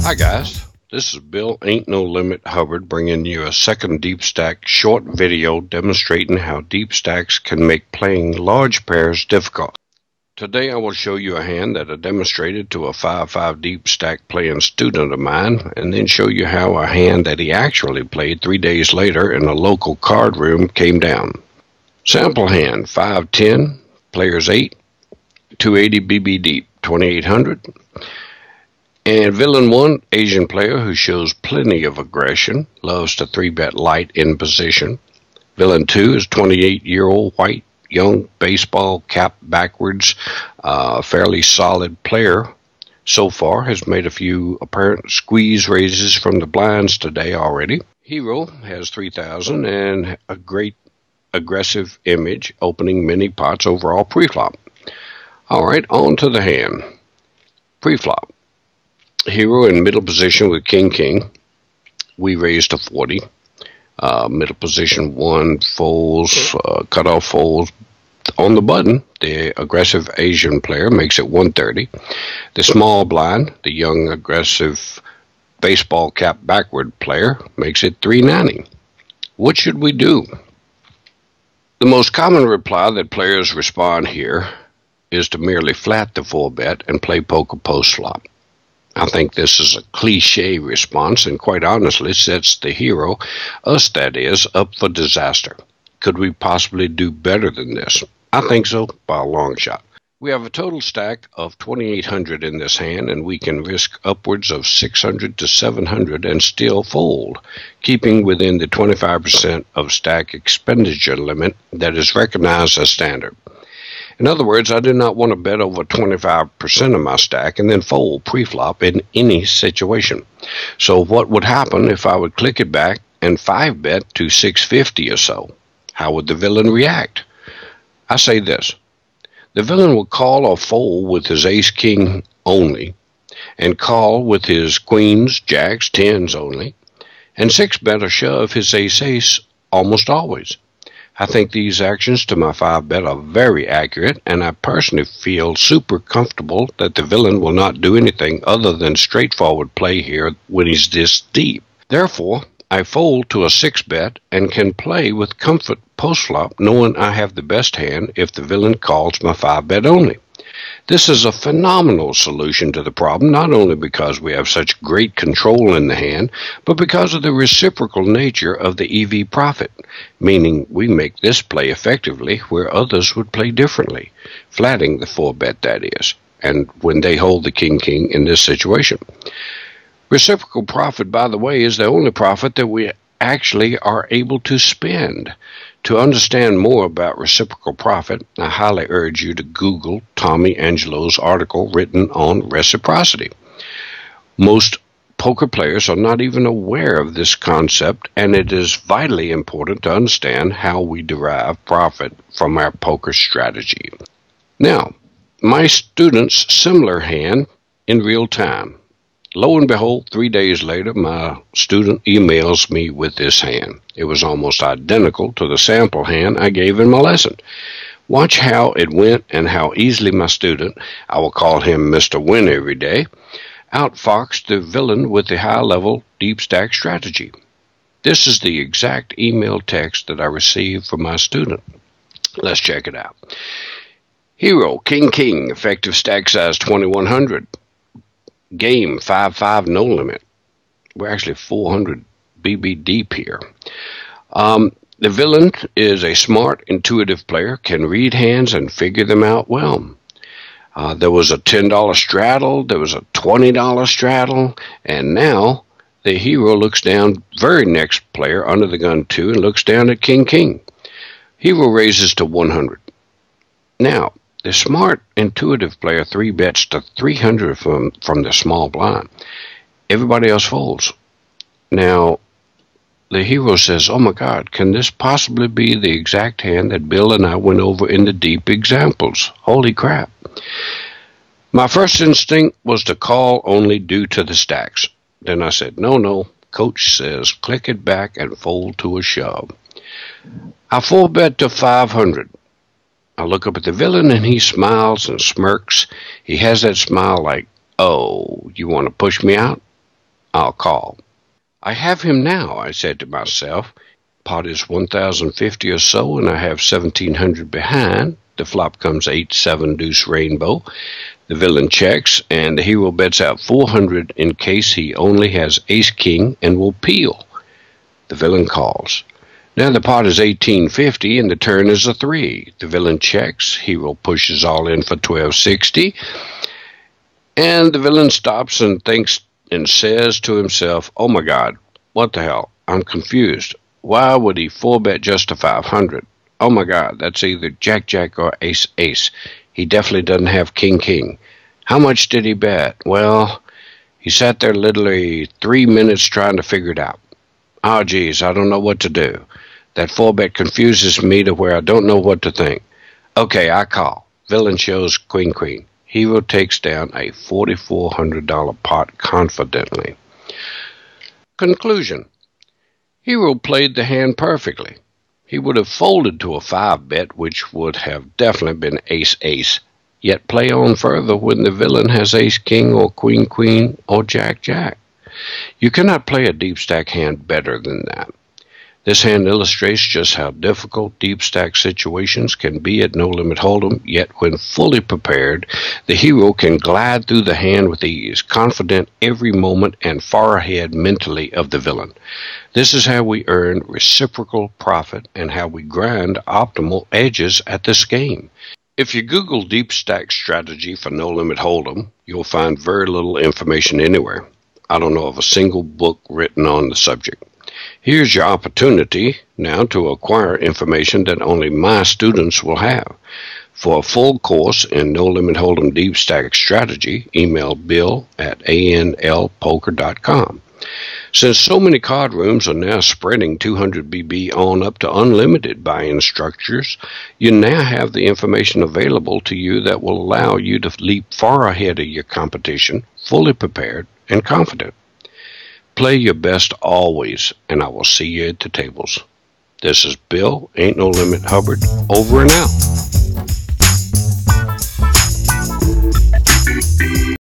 Hi guys, this is Bill Ain't No Limit Hubbard bringing you a second deep stack short video demonstrating how deep stacks can make playing large pairs difficult. Today I will show you a hand that I demonstrated to a 5-5 deep stack playing student of mine, and then show you how a hand that he actually played 3 days later in a local card room came down. Sample hand 5-10, players 8, 280 BB deep, 2800. And villain 1, Asian player who shows plenty of aggression, loves to 3-bet light in position. Villain 2 is 28-year-old white, young, baseball cap backwards, fairly solid player. So far has made a few apparent squeeze raises from the blinds today already. Hero has 3,000 and a great aggressive image, opening many pots overall pre-flop. Alright, on to the hand. Pre-flop. Hero in middle position with King. We raised to 40. Middle position 1 folds, cutoff folds. On the button, the aggressive Asian player makes it 130. The small blind, the young aggressive baseball cap backward player, makes it 390. What should we do? The most common reply that players respond here is to merely flat the 4-bet and play poker post-flop. I think this is a cliche response and quite honestly sets the hero, us that is, up for disaster. Could we possibly do better than this? I think so, by a long shot. We have a total stack of 2,800 in this hand, and we can risk upwards of 600 to 700 and still fold, keeping within the 25% of stack expenditure limit that is recognized as standard. In other words, I do not want to bet over 25% of my stack and then fold pre-flop in any situation. So what would happen if I would click it back and 5-bet to 650 or so? How would the villain react? I say this. The villain will call or fold with his ace-king only, and call with his queens, jacks, tens only, and 6-bet or shove his ace-ace almost always. I think these actions to my 5-bet are very accurate, and I personally feel super comfortable that the villain will not do anything other than straightforward play here when he's this deep. Therefore, I fold to a 6-bet and can play with comfort post-flop, knowing I have the best hand if the villain calls my 5-bet only. This is a phenomenal solution to the problem, not only because we have such great control in the hand, but because of the reciprocal nature of the EV profit, meaning we make this play effectively where others would play differently, flatting the 4-bet that is, and when they hold the king in this situation. Reciprocal profit, by the way, is the only profit that we actually are able to spend. To understand more about reciprocal profit, I highly urge you to Google Tommy Angelo's article written on reciprocity. Most poker players are not even aware of this concept, and it is vitally important to understand how we derive profit from our poker strategy. Now, my student's similar hand in real time. Lo and behold, 3 days later, my student emails me with this hand. It was almost identical to the sample hand I gave in my lesson. Watch how it went and how easily my student, I will call him Mr. Win every day, outfoxed the villain with the high-level deep stack strategy. This is the exact email text that I received from my student. Let's check it out. Hero, King, effective stack size 2,100. Game 5-5 no limit. We're actually 400 BB deep here. The villain is a smart, intuitive player, can read hands and figure them out well. There was a $10 straddle, there was a $20 straddle, and now the hero looks down, very next player under the gun too, and looks down at King. Hero raises to 100. Now, the smart, intuitive player 3-bets to 300 from the small blind. Everybody else folds. Now, the hero says, oh my God, can this possibly be the exact hand that Bill and I went over in the deep examples? Holy crap. My first instinct was to call only due to the stacks. Then I said, no, coach says click it back and fold to a shove. I 4-bet to 500. I look up at the villain, and he smiles and smirks. He has that smile like, oh, you want to push me out? I'll call. I have him now, I said to myself. Pot is 1,050 or so, and I have 1,700 behind. The flop comes 8-7 deuce rainbow. The villain checks, and the hero bets out 400 in case he only has ace-king and will peel. The villain calls. Now the pot is 1,850, and the turn is a 3. The villain checks. Hero pushes all in for 1,260. And the villain stops and thinks and says to himself, oh my God, what the hell? I'm confused. Why would he 4-bet just to 500? Oh my God, that's either Jack-Jack or Ace-Ace. He definitely doesn't have King-King. How much did he bet? Well, he sat there literally 3 minutes trying to figure it out. Oh geez, I don't know what to do. That 4-bet confuses me to where I don't know what to think. Okay, I call. Villain shows Queen-Queen. Hero takes down a $4,400 pot confidently. Conclusion. Hero played the hand perfectly. He would have folded to a 5-bet, which would have definitely been Ace-Ace, yet play on further when the villain has Ace-King or Queen-Queen or Jack-Jack. You cannot play a deep stack hand better than that. This hand illustrates just how difficult deep stack situations can be at No Limit Holdem, yet when fully prepared, the hero can glide through the hand with ease, confident every moment and far ahead mentally of the villain. This is how we earn reciprocal profit and how we grind optimal edges at this game. If you Google deep stack strategy for No Limit Holdem, you'll find very little information anywhere. I don't know of a single book written on the subject. Here's your opportunity now to acquire information that only my students will have. For a full course in No Limit Holdem Deep Stack Strategy, email bill@anlpoker.com. Since so many card rooms are now spreading 200 BB on up to unlimited by instructors, you now have the information available to you that will allow you to leap far ahead of your competition, fully prepared and confident. Play your best always, and I will see you at the tables. This is Bill, Ain't No Limit Hubbard, over and out.